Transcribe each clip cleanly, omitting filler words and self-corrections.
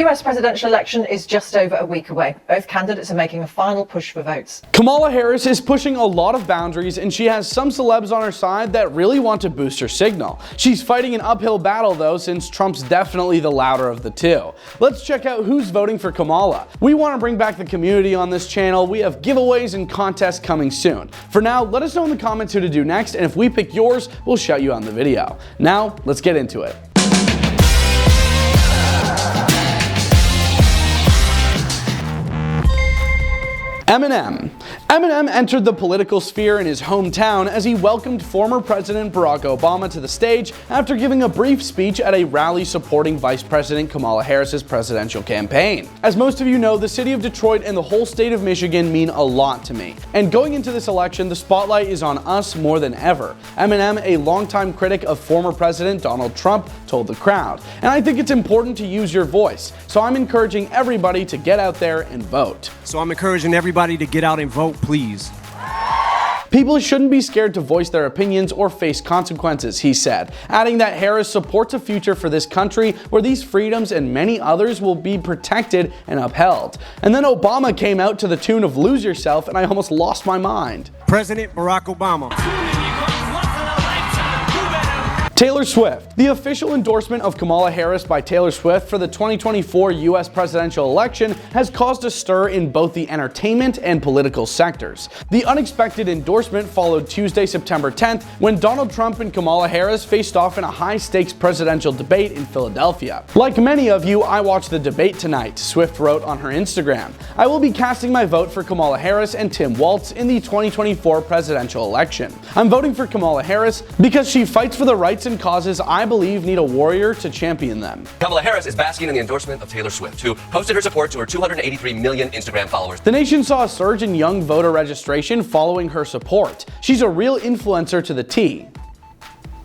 US presidential election is just over a week away. Both candidates are making a final push for votes. Kamala Harris is pushing a lot of boundaries, and she has some celebs on her side that really want to boost her signal. She's fighting an uphill battle though, since Trump's definitely the louder of the two. Let's check out who's voting for Kamala. We want to bring back the community on this channel. We have giveaways and contests coming soon. For now, let us know in the comments who to do next, and if we pick yours, we'll shout you on the video. Now, let's get into it. Eminem entered the political sphere in his hometown as he welcomed former President Barack Obama to the stage after giving a brief speech at a rally supporting Vice President Kamala Harris's presidential campaign. As most of you know, the city of Detroit and the whole state of Michigan mean a lot to me. And going into this election, the spotlight is on us more than ever. Eminem, a longtime critic of former President Donald Trump, told the crowd. And I think it's important to use your voice. So I'm encouraging everybody to get out there and vote. So I'm encouraging everybody to get out and vote, please. People shouldn't be scared to voice their opinions or face consequences, he said, adding that Harris supports a future for this country where these freedoms and many others will be protected and upheld. And then Obama came out to the tune of Lose Yourself, and I almost lost my mind. President Barack Obama. Taylor Swift. The official endorsement of Kamala Harris by Taylor Swift for the 2024 US presidential election has caused a stir in both the entertainment and political sectors. The unexpected endorsement followed Tuesday, September 10th, when Donald Trump and Kamala Harris faced off in a high-stakes presidential debate in Philadelphia. Like many of you, I watched the debate tonight, Swift wrote on her Instagram. I will be casting my vote for Kamala Harris and Tim Walz in the 2024 presidential election. I'm voting for Kamala Harris because she fights for the rights and causes I believe need a warrior to champion them. Kamala Harris is basking in the endorsement of Taylor Swift, who posted her support to her 283 million Instagram followers. The nation saw a surge in young voter registration following her support. She's a real influencer to the T.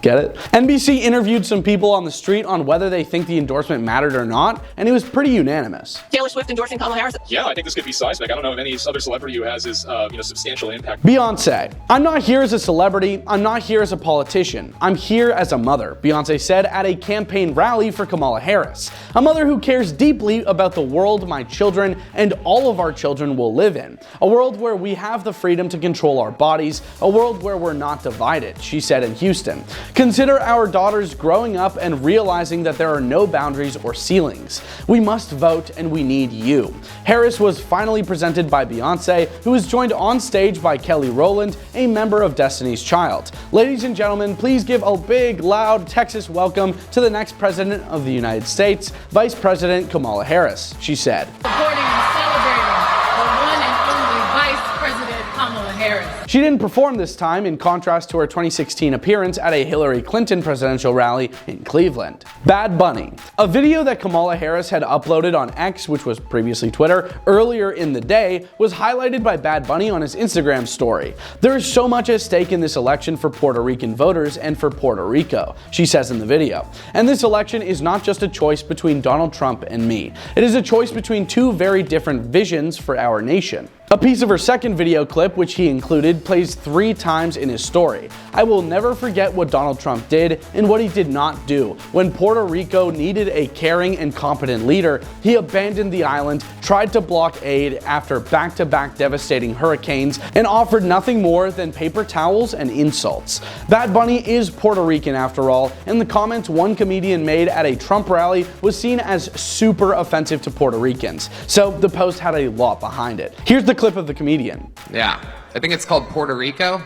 Get it? NBC interviewed some people on the street on whether they think the endorsement mattered or not, and it was pretty unanimous. Taylor Swift endorsing Kamala Harris? Yeah, I think this could be seismic. I don't know of any other celebrity who has this substantial impact. Beyonce. I'm not here as a celebrity, I'm not here as a politician. I'm here as a mother, Beyonce said at a campaign rally for Kamala Harris. A mother who cares deeply about the world my children and all of our children will live in. A world where we have the freedom to control our bodies, a world where we're not divided, she said in Houston. Consider our daughters growing up and realizing that there are no boundaries or ceilings. We must vote and we need you. Harris was finally presented by Beyonce, who was joined on stage by Kelly Rowland, a member of Destiny's Child. Ladies and gentlemen, please give a big, loud Texas welcome to the next President of the United States, Vice President Kamala Harris, she said. Supporting and celebrating the one and only Vice President Kamala Harris. She didn't perform this time, in contrast to her 2016 appearance at a Hillary Clinton presidential rally in Cleveland. Bad Bunny. A video that Kamala Harris had uploaded on X, which was previously Twitter, earlier in the day, was highlighted by Bad Bunny on his Instagram story. There is so much at stake in this election for Puerto Rican voters and for Puerto Rico, she says in the video. And this election is not just a choice between Donald Trump and me. It is a choice between two very different visions for our nation. A piece of her second video clip, which he included, plays 3 times in his story. I will never forget what Donald Trump did and what he did not do. When Puerto Rico needed a caring and competent leader, he abandoned the island, tried to block aid after back-to-back devastating hurricanes, and offered nothing more than paper towels and insults. Bad Bunny is Puerto Rican after all, and the comments one comedian made at a Trump rally was seen as super offensive to Puerto Ricans. So the post had a lot behind it. Here's the clip of the comedian. Yeah, I think it's called Puerto Rico.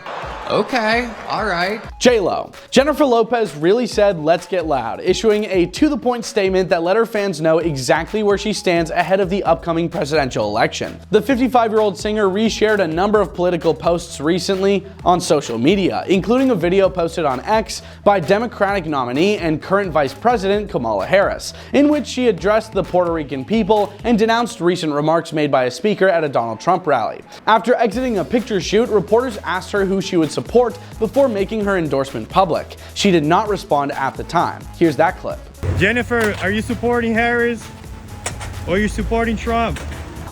Okay, alright. J-Lo. Jennifer Lopez really said let's get loud, issuing a to-the-point statement that let her fans know exactly where she stands ahead of the upcoming presidential election. The 55-year-old singer reshared a number of political posts recently on social media, including a video posted on X by Democratic nominee and current Vice President Kamala Harris, in which she addressed the Puerto Rican people and denounced recent remarks made by a speaker at a Donald Trump rally. After exiting a picture shoot, reporters asked her who she would support before making her endorsement public. She did not respond at the time. Here's that clip. Jennifer, are you supporting Harris or are you supporting Trump?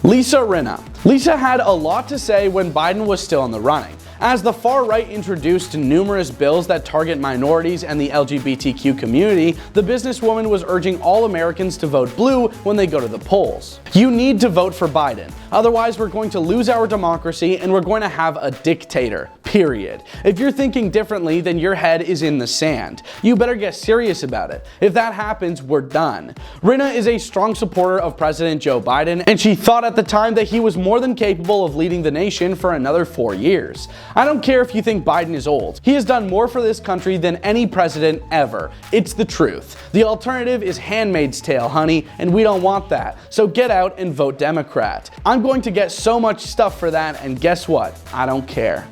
Rinna. Lisa had a lot to say when Biden was still in the running. As the far right introduced numerous bills that target minorities and the LGBTQ community, the businesswoman was urging all Americans to vote blue when they go to the polls. You need to vote for Biden, otherwise we're going to lose our democracy and we're going to have a dictator. Period. If you're thinking differently, then your head is in the sand. You better get serious about it. If that happens, we're done. Rinna is a strong supporter of President Joe Biden, and she thought at the time that he was more than capable of leading the nation for another 4 years. I don't care if you think Biden is old. He has done more for this country than any president ever. It's the truth. The alternative is Handmaid's Tale, honey, and we don't want that. So get out and vote Democrat. I'm going to get so much stuff for that, and guess what? I don't care.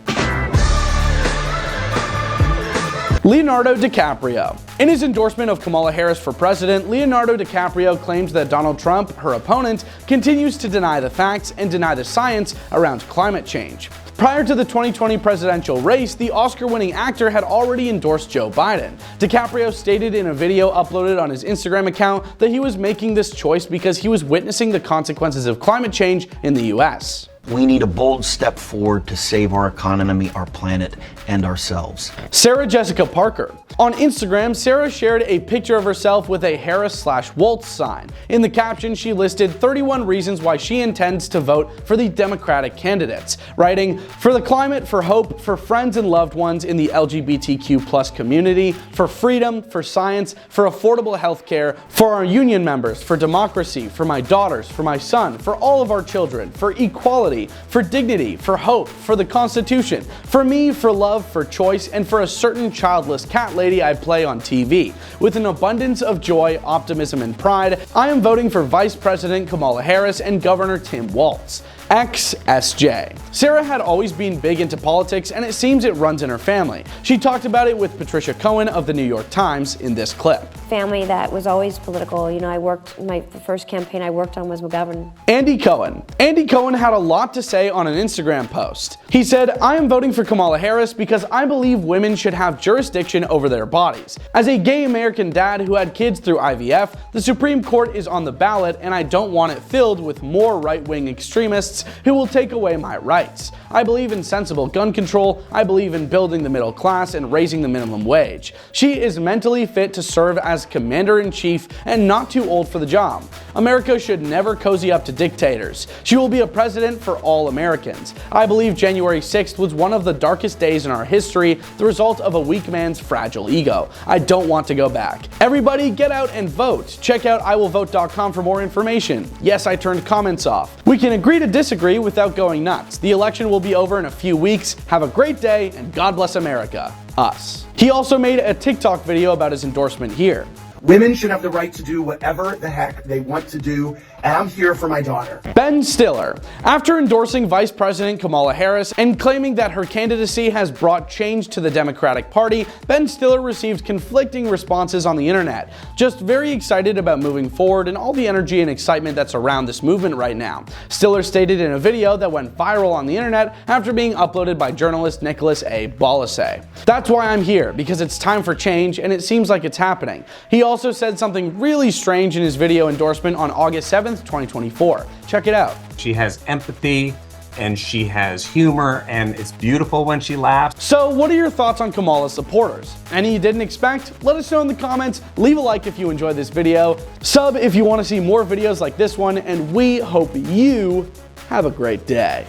Leonardo DiCaprio. In his endorsement of Kamala Harris for president, Leonardo DiCaprio claimed that Donald Trump, her opponent, continues to deny the facts and deny the science around climate change. Prior to the 2020 presidential race, the Oscar-winning actor had already endorsed Joe Biden. DiCaprio stated in a video uploaded on his Instagram account that he was making this choice because he was witnessing the consequences of climate change in the US. We need a bold step forward to save our economy, our planet, and ourselves. Sarah Jessica Parker. On Instagram, Sarah shared a picture of herself with a Harris/Waltz sign. In the caption, she listed 31 reasons why she intends to vote for the Democratic candidates, writing, "For the climate, for hope, for friends and loved ones in the LGBTQ+ community, for freedom, for science, for affordable health care, for our union members, for democracy, for my daughters, for my son, for all of our children, for equality, for dignity, for hope, for the Constitution, for me, for love, for choice, and for a certain childless cat lady I play on TV. With an abundance of joy, optimism, and pride, I am voting for Vice President Kamala Harris and Governor Tim Walz. XSJ. Sarah had always been big into politics, and it seems it runs in her family. She talked about it with Patricia Cohen of the New York Times in this clip. Family that was always political. You know, the first campaign I worked on was McGovern. Andy Cohen. Andy Cohen had a lot to say on an Instagram post. He said, "I am voting for Kamala Harris because I believe women should have jurisdiction over their bodies. As a gay American dad who had kids through IVF, the Supreme Court is on the ballot and I don't want it filled with more right-wing extremists who will take away my rights. I believe in sensible gun control. I believe in building the middle class and raising the minimum wage. She is mentally fit to serve as commander-in-chief and not too old for the job. America should never cozy up to dictators. She will be a president for all Americans. I believe January 6th was one of the darkest days in our history, the result of a weak man's fragile ego. I don't want to go back. Everybody get out and vote. Check out iwillvote.com for more information. Yes, I turned comments off. We can agree to disagree without going nuts. The election will be over in a few weeks. Have a great day and God bless America. Us." He also made a TikTok video about his endorsement here. Women should have the right to do whatever the heck they want to do, and I'm here for my daughter. Ben Stiller. After endorsing Vice President Kamala Harris and claiming that her candidacy has brought change to the Democratic Party, Ben Stiller received conflicting responses on the internet. Just very excited about moving forward and all the energy and excitement that's around this movement right now. Stiller stated in a video that went viral on the internet after being uploaded by journalist Nicholas A. Balasay. "That's why I'm here, because it's time for change and it seems like it's happening." He also said something really strange in his video endorsement on August 7th, 2024. Check it out. She has empathy and she has humor and it's beautiful when she laughs. So what are your thoughts on Kamala's supporters? Any you didn't expect? Let us know in the comments. Leave a like if you enjoyed this video. Sub if you want to see more videos like this one, and we hope you have a great day.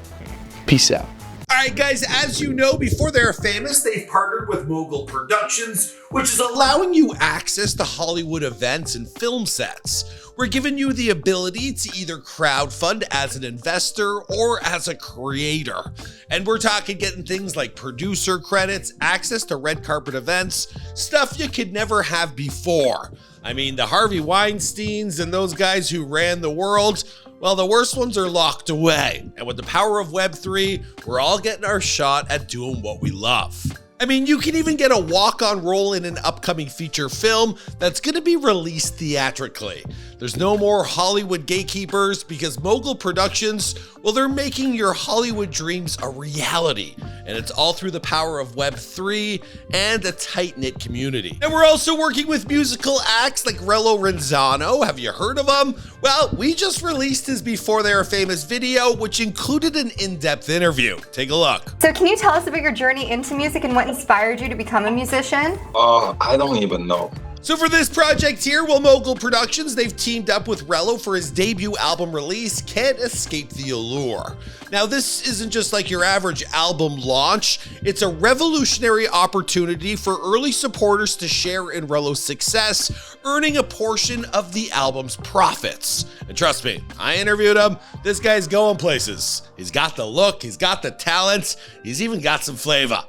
Peace out. Alright guys, as you know, before they're famous, they've partnered with Mogul Productions, which is allowing you access to Hollywood events and film sets. We're giving you the ability to either crowdfund as an investor or as a creator. And we're talking getting things like producer credits, access to red carpet events, stuff you could never have before. I mean, the Harvey Weinsteins and those guys who ran the world, well, the worst ones are locked away. And with the power of Web3, we're all getting our shot at doing what we love. I mean, you can even get a walk-on role in an upcoming feature film that's going to be released theatrically. There's no more Hollywood gatekeepers because Mogul Productions, well, they're making your Hollywood dreams a reality. And it's all through the power of Web3 and a tight-knit community. And we're also working with musical acts like Rello Renzano. Have you heard of him? Well, we just released his Before They Were Famous video, which included an in-depth interview. Take a look. So can you tell us about your journey into music and what inspired you to become a musician? I don't even know. So for this project here, well, Mogul Productions, they've teamed up with Rello for his debut album release, Can't Escape the Allure. Now, this isn't just like your average album launch. It's a revolutionary opportunity for early supporters to share in Rello's success, earning a portion of the album's profits. And trust me, I interviewed him. This guy's going places. He's got the look, he's got the talent, he's even got some flavor.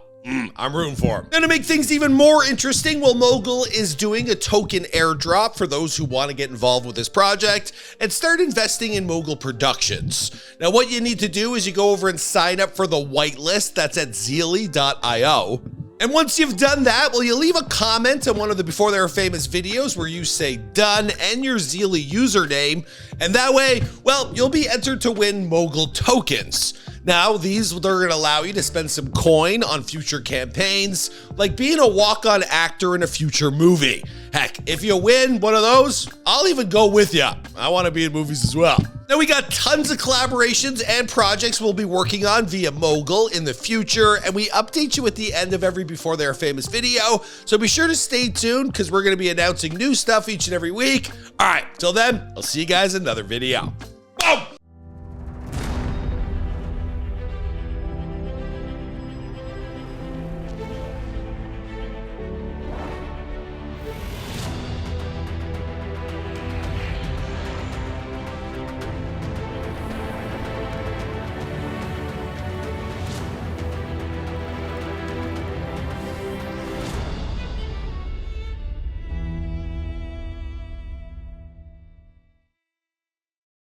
I'm rooting for him. Now, to make things even more interesting, well, Mogul is doing a token airdrop for those who want to get involved with this project and start investing in Mogul Productions. Now, what you need to do is you go over and sign up for the whitelist. That's at Zeely.io. And once you've done that, well, you leave a comment on one of the Before They Were Famous videos where you say done and your Zeely username. And that way, well, you'll be entered to win Mogul tokens. Now, they're going to allow you to spend some coin on future campaigns, like being a walk-on actor in a future movie. Heck, if you win one of those, I'll even go with you. I want to be in movies as well. Now, we got tons of collaborations and projects we'll be working on via Mogul in the future, and we update you at the end of every Before They Were Famous video, so be sure to stay tuned because we're going to be announcing new stuff each and every week. All right, till then, I'll see you guys in another video. Boom!